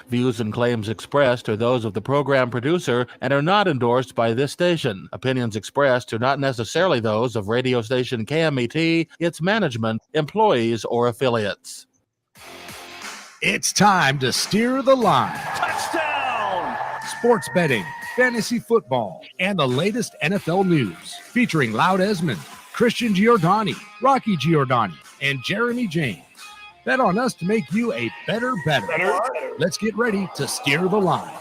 Views and claims expressed are those of the program producer and are not endorsed by this station. Opinions expressed are not necessarily those of radio station KMET, its management, employees, or affiliates. It's time to steer the line. Touchdown! Sports betting, fantasy football, and the latest NFL news. Featuring Loudesmond, Christian Giordani, Rocky Giordani, and Jeremy James. Bet on us to make you a better. Let's get ready to steer the line.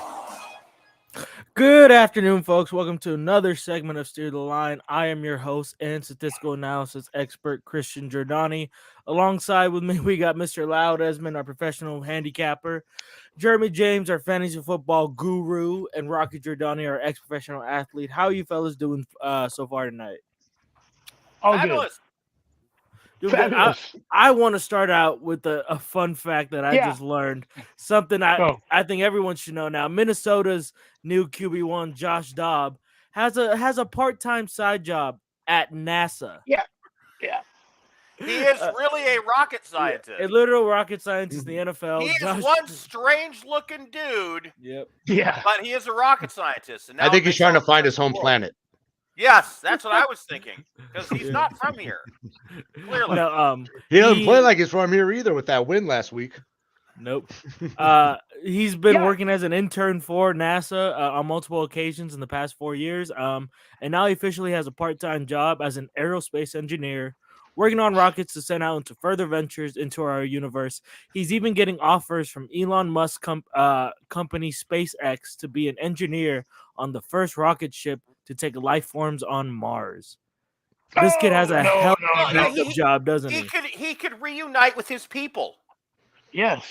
Good afternoon, folks. Welcome to another segment of Steer the Line. I am your host and statistical analysis expert, Christian Giordani. Alongside with me, we got Mr. Loudesmond, our professional handicapper, Jeremy James, our fantasy football guru, and Rocky Giordani, our ex-professional athlete. How are you fellas doing so far tonight? All good. Dude, I want to start out with a fun fact that I just learned. Something I think everyone should know now. Minnesota's new QB1, Josh Dobbs, has a part-time side job at NASA. Yeah. He is really a rocket scientist. A literal rocket scientist in the NFL. He is one strange-looking dude. Yep. Yeah. But he is a rocket scientist. And now I think he's trying to find his home planet. Yes, that's what I was thinking. Because he's not from here. Clearly. No, he doesn't play like he's from here either with that win last week. Nope. He's been working as an intern for NASA on multiple occasions in the past 4 years. And now he officially has a part-time job as an aerospace engineer, working on rockets to send out into further ventures into our universe. He's even getting offers from Elon Musk company SpaceX to be an engineer on the first rocket ship to take life forms on Mars. This kid has a hell of a backup job, doesn't he? He could reunite with his people. Yes.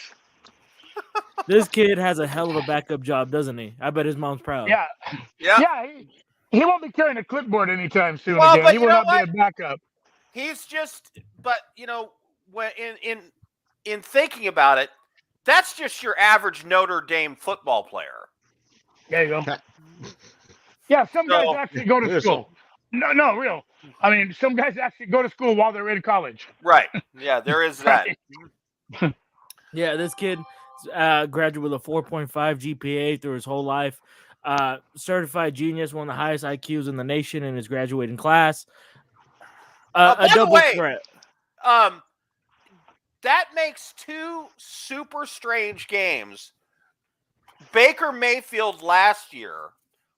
This kid has a hell of a backup job, doesn't he? I bet his mom's proud. Yeah. He won't be carrying a clipboard anytime soon. Well, again. but He you will know not what? be a backup. He's just, but when in thinking about it, that's just your average Notre Dame football player. There you go. Yeah, some guys actually go to school. No, real. I mean, some guys actually go to school while they're in college. Right. Yeah, there is that. Yeah, this kid graduated with a 4.5 GPA through his whole life. Certified genius, one of the highest IQs in the nation in his graduating class. A double threat. That makes two super strange games. Baker Mayfield last year,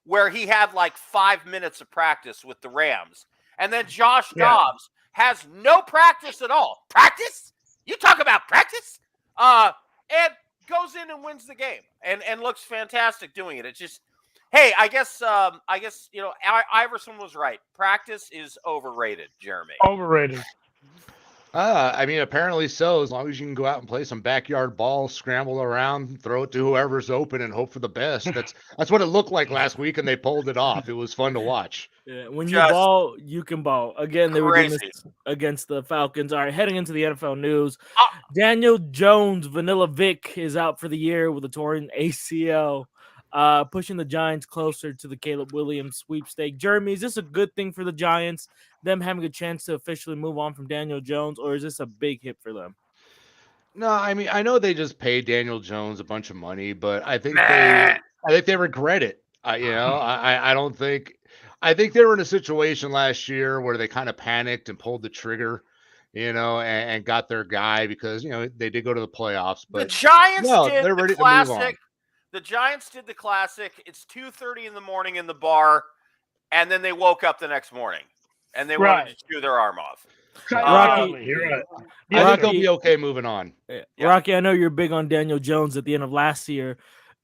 where he had like 5 minutes of practice with the Rams. And then Josh Dobbs has no practice at all. Practice? You talk about practice? And goes in and wins the game and looks fantastic doing it. It's just, hey, I guess Iverson was right. Practice is overrated, Jeremy. Overrated. I mean, apparently so. As long as you can go out and play some backyard ball, scramble around, throw it to whoever's open, and hope for the best. That's what it looked like last week, and they pulled it off. It was fun to watch. Yeah, when you ball, you can ball. Again, they were doing this against the Falcons. All right, heading into the NFL news, Daniel Jones, Vanilla Vic, is out for the year with a torn ACL, pushing the Giants closer to the Caleb Williams sweepstake. Jeremy, is this a good thing for the Giants, them having a chance to officially move on from Daniel Jones, or is this a big hit for them? No, I mean, I know they just paid Daniel Jones a bunch of money, but I think they regret it. I don't think. I think they were in a situation last year where they kind of panicked and pulled the trigger, and got their guy because they did go to the playoffs. But the Giants did they're the ready classic. to move on. The Giants did the classic. It's 2:30 in the morning in the bar, and then they woke up the next morning and they wanted to chew their arm off. Rocky, you're right. I think they'll be okay moving on. Yeah. Rocky, I know you're big on Daniel Jones at the end of last year.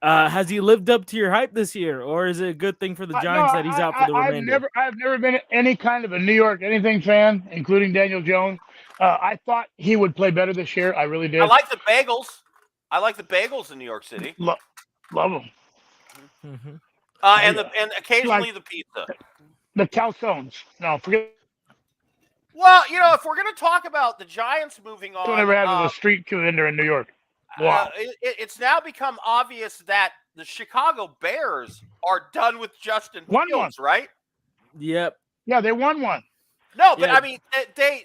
Has he lived up to your hype this year, or is it a good thing for the Giants that he's out for the remainder? I've never been any kind of a New York anything fan, including Daniel Jones. I thought he would play better this year. I really did. I like the bagels. I like the bagels in New York City. Love them. Mm-hmm. And occasionally the pizza. The calzones. No, forget. Well, if we're going to talk about the Giants moving on. I never had a street vendor in New York. Wow. It's now become obvious that the Chicago Bears are done with Justin Fields, right? Yep. Yeah, they won one. No, but I mean, they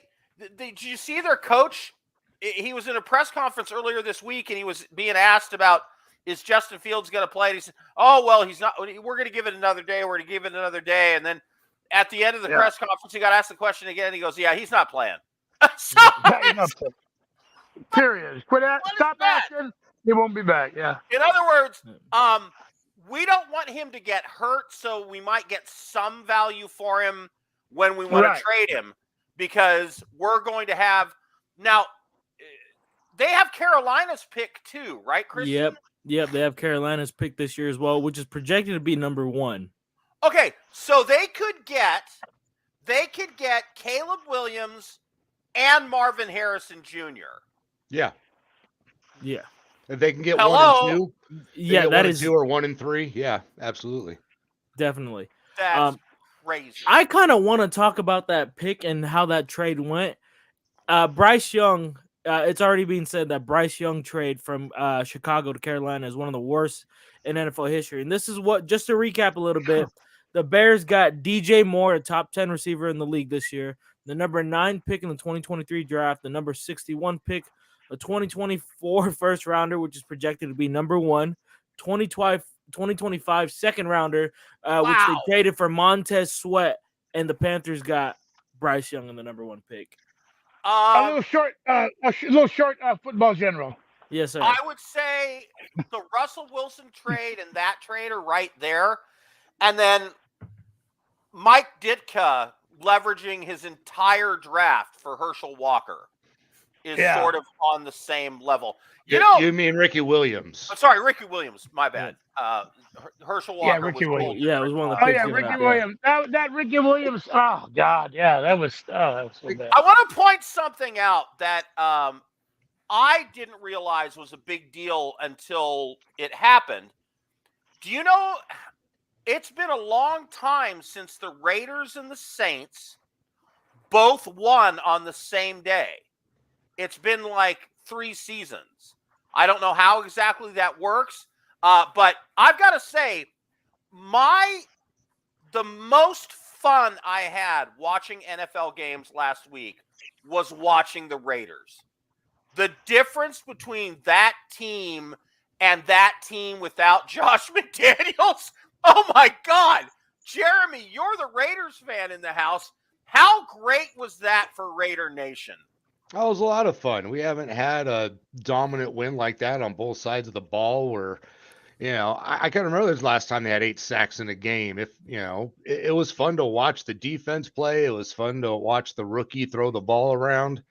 did you see their coach? He was in a press conference earlier this week, and he was being asked about is Justin Fields going to play? And he said, oh, well, he's not. We're going to give it another day. We're going to give it another day. And then at the end of the press conference, he got asked the question again. And he goes, yeah, he's not playing. So, period. Stop asking. He won't be back. Yeah. In other words, we don't want him to get hurt, so we might get some value for him when we want to trade him, because we're going to have now. They have Carolina's pick too, right, Christian? Yep. They have Carolina's pick this year as well, which is projected to be number 1. Okay, so they could get Caleb Williams and Marvin Harrison Jr. Yeah. If they can get 1 and 2, that is 2 or 1 and 3. Yeah, absolutely, definitely. That's crazy. I kind of want to talk about that pick and how that trade went. Bryce Young. It's already been said that Bryce Young trade from Chicago to Carolina is one of the worst in NFL history. And this is what, just to recap a little bit, the Bears got DJ Moore, a top 10 receiver in the league this year, the number 9 pick in the 2023 draft, the number 61 pick, a 2024 first rounder, which is projected to be number 1, 2025 second rounder, which they traded for Montez Sweat, and the Panthers got Bryce Young in the number 1 pick. A little short football general. Yes, sir. I would say the Russell Wilson trade and that trade are right there. And then Mike Ditka leveraging his entire draft for Herschel Walker is sort of on the same level. You mean Ricky Williams? I'm sorry, Ricky Williams. My bad. Herschel Walker. Yeah, Ricky Williams. Yeah, it was one of the picks. Oh, yeah, Ricky Williams. That Ricky Williams. Oh, God. Yeah, that was so bad. I want to point something out that I didn't realize was a big deal until it happened. Do you know, it's been a long time since the Raiders and the Saints both won on the same day. It's been like 3 seasons. I don't know how exactly that works, but I've got to say, the most fun I had watching NFL games last week was watching the Raiders. The difference between that team and that team without Josh McDaniels, oh my God. Jeremy, you're the Raiders fan in the house. How great was that for Raider Nation? That was a lot of fun. We haven't had a dominant win like that on both sides of the ball where, I can't remember the last time they had 8 sacks in a game. It was fun to watch the defense play. It was fun to watch the rookie throw the ball around.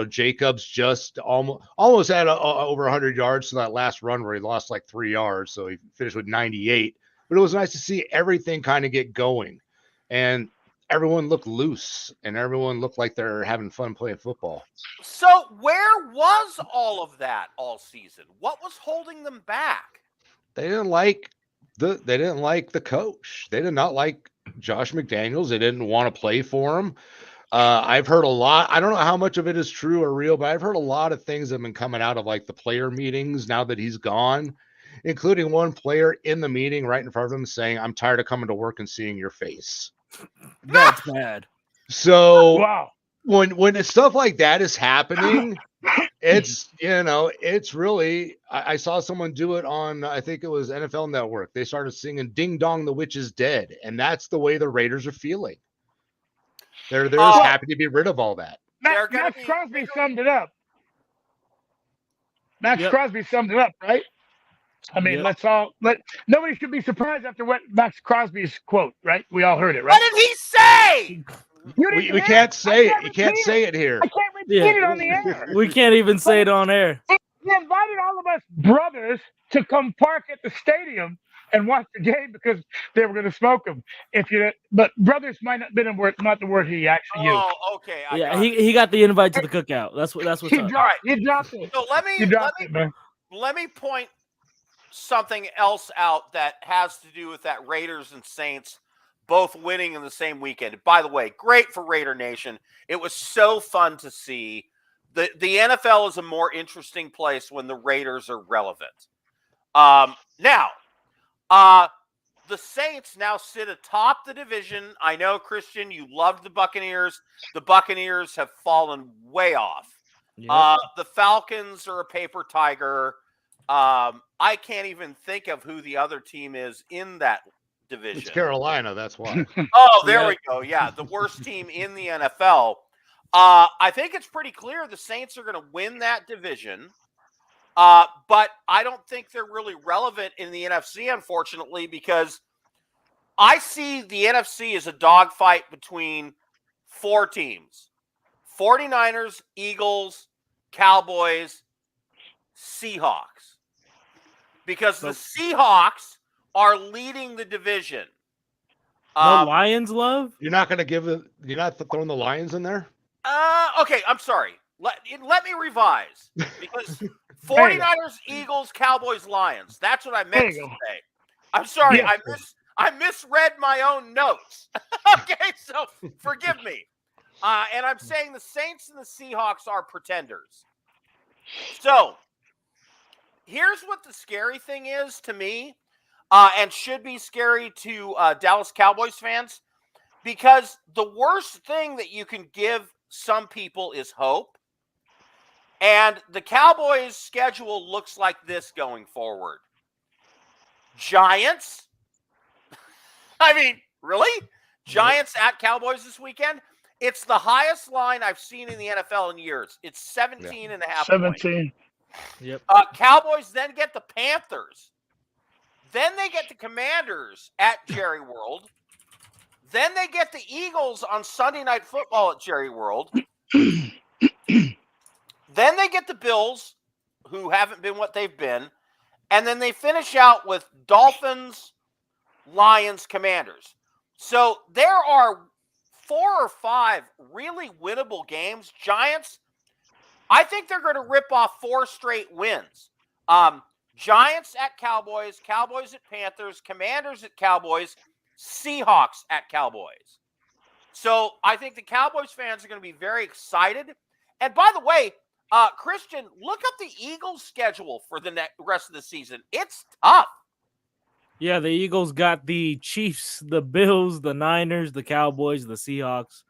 Jacobs just almost had over 100 yards to that last run where he lost like 3 yards. So he finished with 98. But it was nice to see everything kind of get going. And everyone looked loose and everyone looked like they're having fun playing football. So where was all of that all season? What was holding them back? They didn't like the coach. They did not like Josh McDaniels. They didn't want to play for him. I've heard a lot. I don't know how much of it is true or real, but I've heard a lot of things that have been coming out of like the player meetings now that he's gone, including one player in the meeting right in front of him saying, "I'm tired of coming to work and seeing your face." That's bad. So wow. When stuff like that is happening, it's really, I saw someone do it on, I think it was NFL Network. They started singing "Ding Dong, the Witch is Dead." And that's the way the Raiders are feeling. They're just happy to be rid of all that. Max Crosby summed it up. Crosby summed it up, right? I mean, nobody should be surprised after what Max Crosby's quote, right? We all heard it, right? What did he say? We can't say it. You can't say it here. I can't repeat it on the air. We can't even say it on air. He invited all of us brothers to come park at the stadium and watch the game because they were going to smoke him. But brothers might not have been not the word he actually used. Oh, okay. He got the invite to the cookout. That's what's up. All right, he dropped it. So let me point something else out that has to do with that Raiders and Saints both winning in the same weekend. By the way, great for Raider Nation. It was so fun to see. The NFL is a more interesting place when the Raiders are relevant. Now, the Saints now sit atop the division. I know, Christian, you loved the Buccaneers. The Buccaneers have fallen way off. Yep. The Falcons are a paper tiger. I can't even think of who the other team is in that division. It's Carolina, that's why. Oh, there we go. Yeah, the worst team in the NFL. I think it's pretty clear the Saints are going to win that division. But I don't think they're really relevant in the NFC, unfortunately, because I see the NFC as a dogfight between 4 teams: 49ers, Eagles, Cowboys, Seahawks. Because the Seahawks are leading the division. No Lions love? You're not throwing the Lions in there? Okay, I'm sorry. Let me revise. Because 49ers, Eagles, Cowboys, Lions. That's what I meant to say. I'm sorry. Yes. I misread my own notes. Okay, so forgive me. And I'm saying the Saints and the Seahawks are pretenders. So here's what the scary thing is to me, and should be scary to Dallas Cowboys fans, because the worst thing that you can give some people is hope. And the Cowboys' schedule looks like this going forward. Giants. I mean, really? Giants at Cowboys this weekend? It's the highest line I've seen in the NFL in years. It's 17 and a half 17. Yep. Cowboys then get the Panthers. Then they get the Commanders at Jerry World. Then they get the Eagles on Sunday Night Football at Jerry World. Then they get the Bills, who haven't been what they've been. And then they finish out with Dolphins, Lions, Commanders. So there are 4 or 5 really winnable games. Giants, I think they're going to rip off 4 straight wins. Giants at Cowboys, Cowboys at Panthers, Commanders at Cowboys, Seahawks at Cowboys. So I think the Cowboys fans are going to be very excited. And by the way, Christian, look up the Eagles' schedule for the rest of the season. It's tough. Yeah, the Eagles got the Chiefs, the Bills, the Niners, the Cowboys, the Seahawks,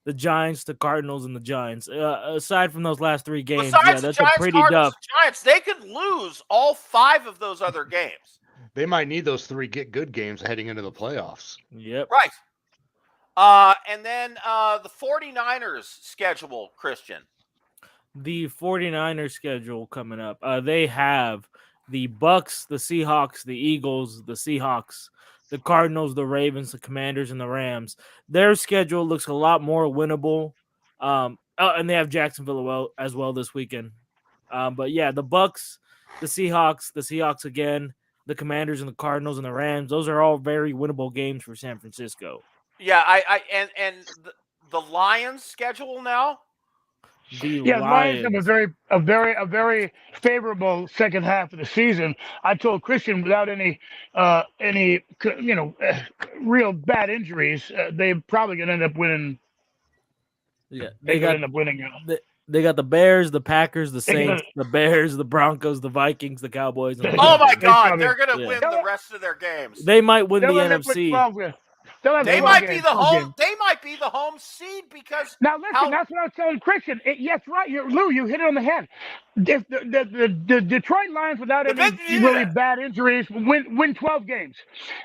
the Giants, the Cardinals, and the Giants. Aside from those last 3 games, Besides that's Giants, a pretty Cardinals, tough. Giants, they could lose all 5 of those other games. They might need those 3 good games heading into the playoffs. Yep. Right. And then the 49ers schedule, Christian. The 49ers schedule coming up. They have the Bucks, the Seahawks, the Eagles, the Seahawks, the Cardinals, the Ravens, the Commanders, and the Rams. Their schedule looks a lot more winnable. And they have Jacksonville as well this weekend. But yeah, the Bucks, the Seahawks again, the Commanders and the Cardinals and the Rams. Those are all very winnable games for San Francisco. Yeah, and the Lions schedule now. The Lions have a very favorable second half of the season. I told Christian, without any real bad injuries, they're probably going to end up winning. Yeah, they end up winning. They got the Bears, the Packers, the Saints, the Bears, the Broncos, the Vikings, the Cowboys. And the oh my God, they're going to win the rest of their games. They might win the NFC. They might be the home. They might be the home seed because now listen. That's what I was telling Christian. Yes, right. Lou, you hit it on the head. If the Detroit Lions, without any really bad injuries, win 12 games.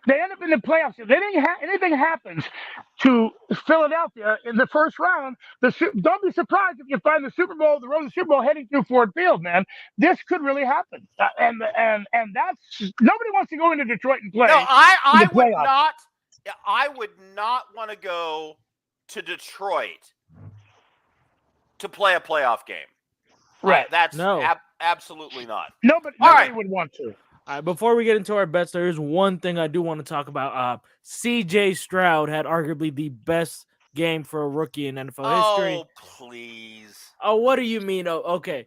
They end up in the playoffs. If anything happens to Philadelphia in the first round, don't be surprised if you find the road to the Super Bowl heading through Ford Field. Man, this could really happen. And that's nobody wants to go into Detroit and play. No, I would not. I would not want to go to Detroit to play a playoff game. Right. That's absolutely not. No, but nobody would want to. All right, before we get into our bets, there is one thing I do want to talk about. C.J. Stroud had arguably the best game for a rookie in NFL history. Oh, please. Oh, what do you mean? Oh, okay.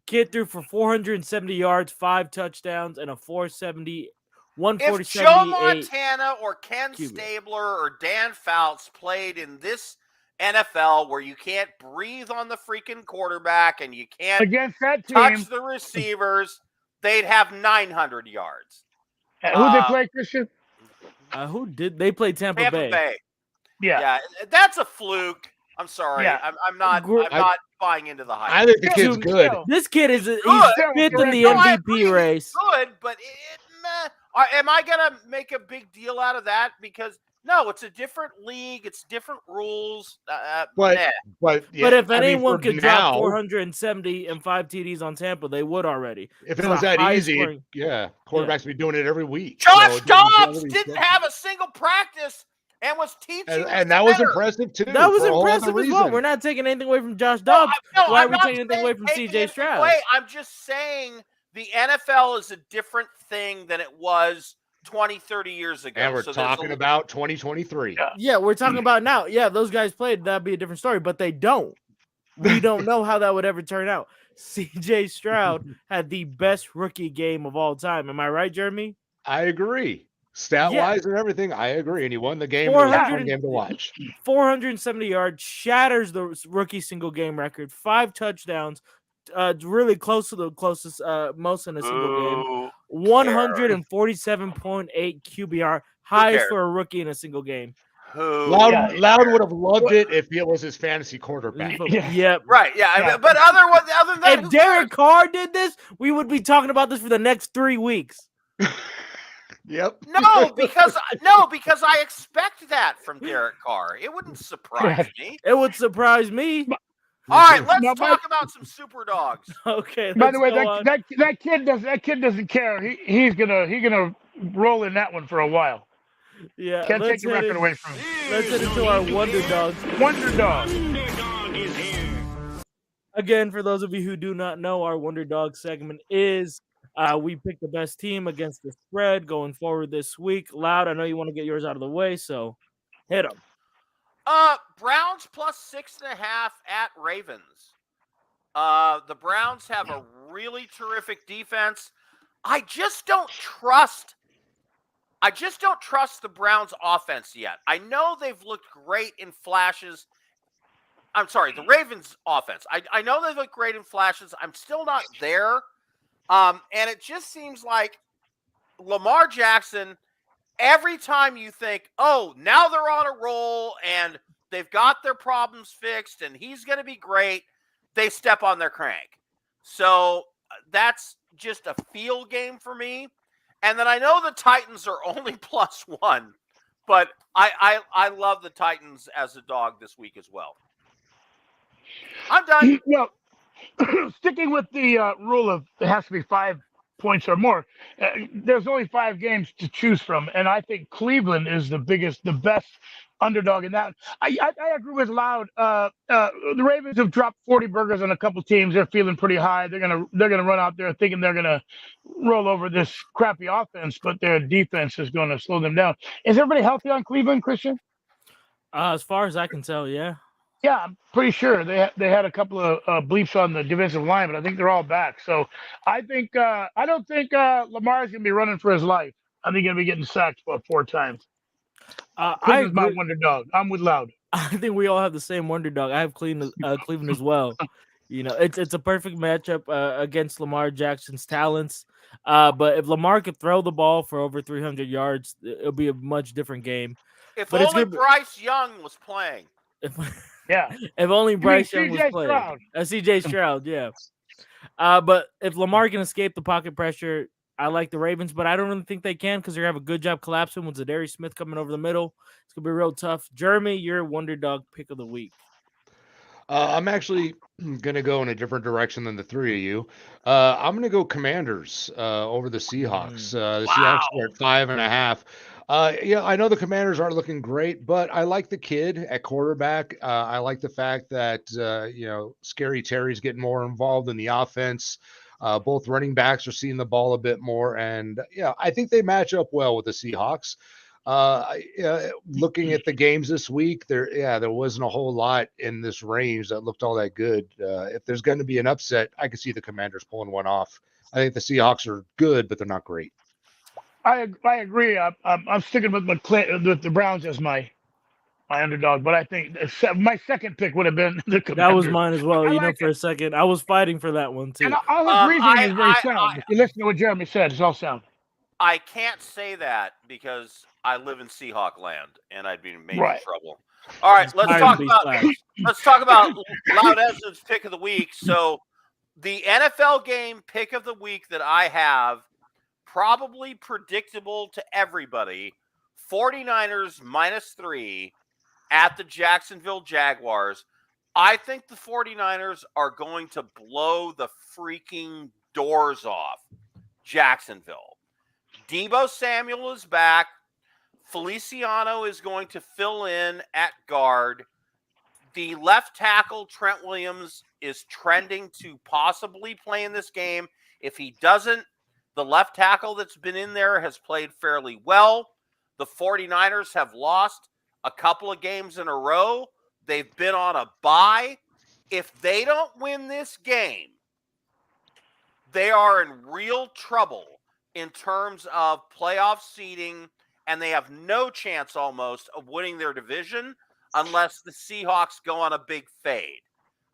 Kid threw for 470 yards, 5 touchdowns, and a 147. If Joe Montana or Ken Stabler or Dan Fouts played in this NFL where you can't breathe on the freaking quarterback and you can't against that team, touch the receivers, they'd have 900 yards. Who they play, Christian? Who did they play? Tampa Bay. Yeah, that's a fluke. I'm sorry. Yeah. I'm not buying into the hype. I think the kid's Dude, good. This kid is he's Good. fifth in the No, I MVP agree, race. he's good, but am I gonna make a big deal out of that? Because no, it's a different league, it's different rules. But But yeah, if I mean, anyone for could now, drop 470 and 5 TDs on Tampa, they would already. if It's it was the that highest easy, scoring- quarterbacks be doing it every week. Josh So it doesn't Dobbs really didn't sense. have a single practice and was teaching, And that was impressive too. That was for a whole other impressive as well. reason. We're not taking anything away from Josh Dobbs. Why are we taking anything away from CJ Stroud? I'm just saying the NFL is a different thing than it was 20, 30 years ago. And we're talking about 2023. Yeah, we're talking about now. Yeah, those guys played. That'd be a different story, but they don't. We don't know how that would ever turn out. CJ Stroud had the best rookie game of all time. Am I right, Jeremy? I agree. Stat-wise and everything, I agree. And he won the game. It was a fun game to watch. 470 yards, shatters the rookie single game record, 5 touchdowns, really close to the closest most in a single game. 147.8 QBR, highest for a rookie in a single game. Loud would have loved it if it was his fantasy quarterback. Yep. Right. Yeah. But other than that, if Derek Carr did this, we would be talking about this for the next 3 weeks. Yep. No, because I expect that from Derek Carr. It wouldn't surprise me. It would surprise me. All right, let's talk about some super dogs. Okay. By the way, that kid doesn't care. He's gonna roll in that one for a while. Yeah. Can't take the record away from him. Let's head into our Wonder Dogs. Wonder Dog. Again, for those of you who do not know, our Wonder Dog segment is we pick the best team against the spread going forward this week. Loud, I know you want to get yours out of the way, so hit them. Browns plus 6.5 at Ravens. The Browns have a really terrific defense. I just don't trust the Browns offense yet. I know they've looked great in flashes. I'm sorry, the Ravens offense. I know they look great in flashes. I'm still not there. And it just seems like Lamar Jackson, every time you think, oh, now they're on a roll and they've got their problems fixed and he's going to be great, they step on their crank. So that's just a feel game for me. And then I know the Titans are only +1, but I love the Titans as a dog this week as well. I'm done. Well, sticking with the rule of it has to be 5 points or more, there's only 5 games to choose from, and I think Cleveland is the best underdog in that. I agree with Loud. The Ravens have dropped 40 burgers on a couple teams. They're feeling pretty high. They're gonna run out there thinking they're gonna roll over this crappy offense, but their defense is going to slow them down. Is everybody healthy on Cleveland, Christian? As far as I can tell, yeah. Yeah, I'm pretty sure they had a couple of bleeps on the defensive line, but I think they're all back. So I think I don't think Lamar's gonna be running for his life. I think he's gonna be getting sacked about 4 times. Cleveland's my wonder dog. I'm with Loud. I think we all have the same wonder dog. I have Cleveland as well. You know, it's a perfect matchup against Lamar Jackson's talents. But if Lamar could throw the ball for over 300 yards, it'll be a much different game. If only Bryce Young was playing. If only Bryce Young was playing. CJ Stroud, yeah. But if Lamar can escape the pocket pressure, I like the Ravens, but I don't really think they can because they're going to have a good job collapsing with Zadarius Smith coming over the middle. It's going to be real tough. Jeremy, your wonder dog pick of the week. I'm actually going to go in a different direction than the 3 of you. I'm going to go Commanders over the Seahawks. The Seahawks are at 5.5. Yeah, I know the Commanders aren't looking great, but I like the kid at quarterback. I like the fact that, Scary Terry's getting more involved in the offense. Both running backs are seeing the ball a bit more. And, I think they match up well with the Seahawks. Looking at the games this week, there wasn't a whole lot in this range that looked all that good. If there's going to be an upset, I could see the Commanders pulling one off. I think the Seahawks are good, but they're not great. I agree. I'm sticking with the Browns as my underdog, but I think my second pick would have been the Commanders. That was mine as well. For a second, I was fighting for that one too. And all his reasoning is very sound. If you listen to what Jeremy said, it's all sound. I can't say that because I live in Seahawk land and I'd be in major trouble. All right, let's Inspired talk to be about slapped. Loud Esmond's pick of the week. So the NFL game pick of the week that I have, probably predictable to everybody, 49ers -3 at the Jacksonville Jaguars. I think the 49ers are going to blow the freaking doors off Jacksonville. Deebo Samuel is back. Feliciano is going to fill in at guard. The left tackle, Trent Williams, is trending to possibly play in this game. If he doesn't, the left tackle that's been in there has played fairly well. The 49ers have lost a couple of games in a row. They've been on a bye. If they don't win this game, they are in real trouble in terms of playoff seeding, and they have no chance almost of winning their division unless the Seahawks go on a big fade.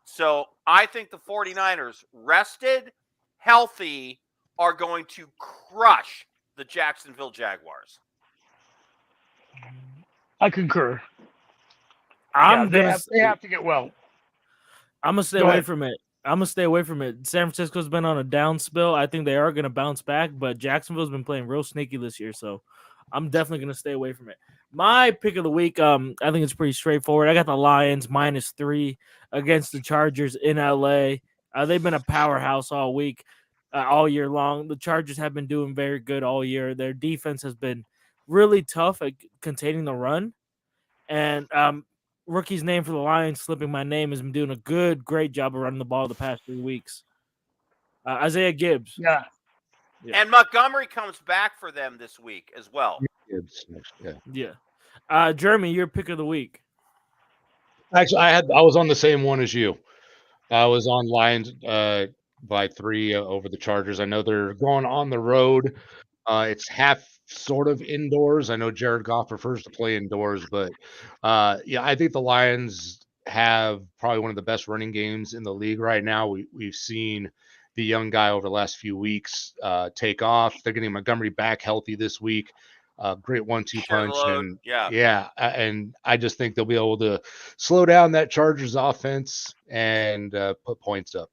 So I think the 49ers, rested, healthy, are going to crush the Jacksonville Jaguars. I concur. They have to get well. I'm gonna stay away from it. San Francisco's been on a down spill. I think they are gonna bounce back, but Jacksonville's been playing real sneaky this year, so I'm definitely gonna stay away from it. My pick of the week, I think it's pretty straightforward. I got the Lions -3 against the Chargers in LA. They've been a powerhouse all week, all year long. The Chargers have been doing very good all year. Their defense has been really tough at containing the run, and rookie's name for the Lions, slipping my name, has been doing a great job of running the ball the past 3 weeks. Isaiah Gibbs. Yeah. And Montgomery comes back for them this week as well. Yeah. Jeremy, your pick of the week. Actually, I was on the same one as you. I was on Lions by 3 over the Chargers. I know they're going on the road. It's half sort of indoors. I know Jared Goff prefers to play indoors, but yeah, I think the Lions have probably one of the best running games in the league right now. We've seen the young guy over the last few weeks take off. They're getting Montgomery back healthy this week. Great 1-2 punch, and and I just think they'll be able to slow down that Chargers offense and put points up.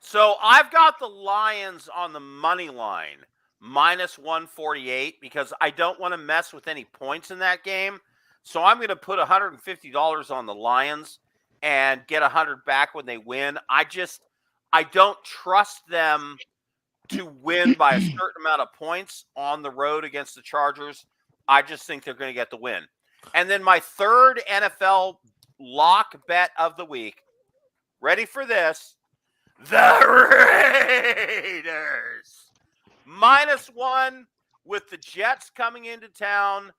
So I've got the Lions on the money line, -148, because I don't want to mess with any points in that game. So I'm going to put $150 on the Lions and get 100 back when they win. I don't trust them to win by a certain amount of points on the road against the Chargers. I just think they're going to get the win. And then my third NFL lock bet of the week. Ready for this? The Raiders. -1 with the Jets coming into town.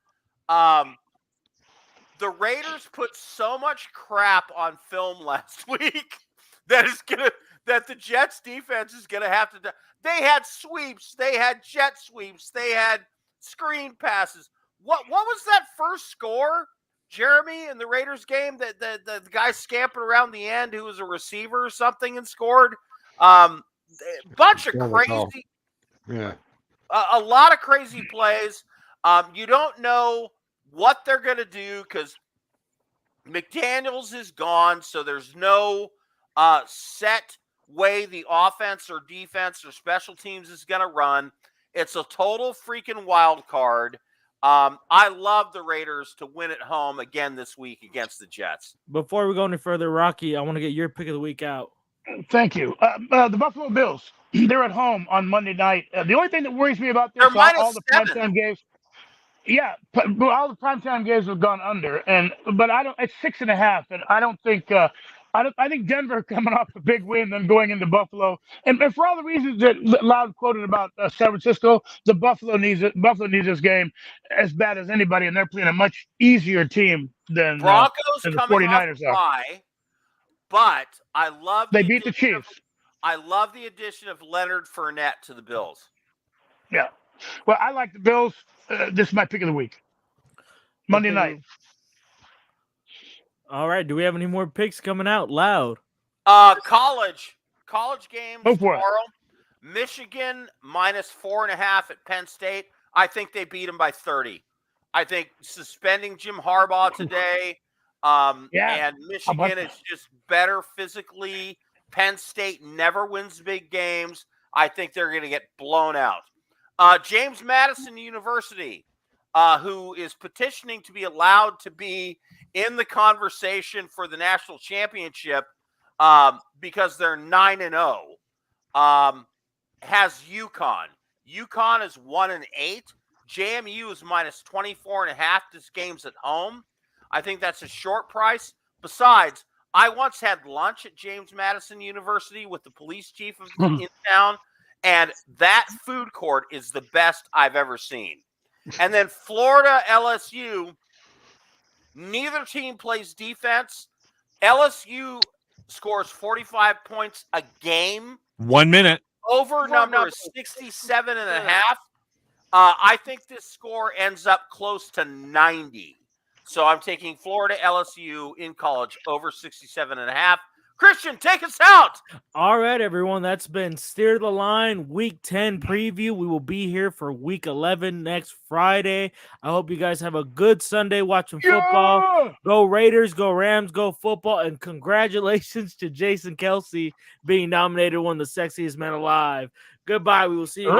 The Raiders put so much crap on film last week that the Jets defense is going to have to. They had sweeps. They had jet sweeps. They had screen passes. What was that first score, Jeremy, in the Raiders game? That the guy scampered around the end who was a receiver or something and scored. Bunch of crazy. Yeah. A lot of crazy plays. You don't know what they're going to do because McDaniels is gone, so there's no set way the offense or defense or special teams is going to run. It's a total freaking wild card. I love the Raiders to win at home again this week against the Jets. Before we go any further, Rocky, I want to get your pick of the week out. Thank you. The Buffalo Bills, they're at home on Monday night. The only thing that worries me about this, they're all the primetime games. Yeah, all the primetime games have gone under, but I don't. It's 6.5, and I don't think. I think Denver coming off a big win, then going into Buffalo, and for all the reasons that Loud quoted about San Francisco, the Buffalo needs it. Buffalo needs this game as bad as anybody, and they're playing a much easier team than Broncos than the coming 49ers off bye, but I love they beat the Chiefs. I love the addition of Leonard Fournette to the Bills. Yeah, well, I like the Bills. This is my pick of the week. Monday night. All right. Do we have any more picks coming out? Loud. College games tomorrow. Michigan -4.5 at Penn State. I think they beat them by 30. I think suspending Jim Harbaugh today Yeah. And Michigan is just better physically. Penn State never wins big games. I think they're going to get blown out. James Madison University, who is petitioning to be allowed to be in the conversation for the national championship because they're 9-0, has UConn. UConn is 1-8. JMU is minus 24.5. This game's at home. I think that's a short price. Besides, I once had lunch at James Madison University with the police chief in town, and that food court is the best I've ever seen. And then Florida, LSU, neither team plays defense. LSU scores 45 points a game. 1 minute. Over number is 67.5. I think this score ends up close to 90. So I'm taking Florida LSU in college over 67.5. Christian, take us out. All right, everyone. That's been Steer the Line Week 10 preview. We will be here for Week 11 next Friday. I hope you guys have a good Sunday watching football. Yeah! Go Raiders, go Rams, go football. And congratulations to Jason Kelsey being nominated one of the sexiest men alive. Goodbye. We will see you guys.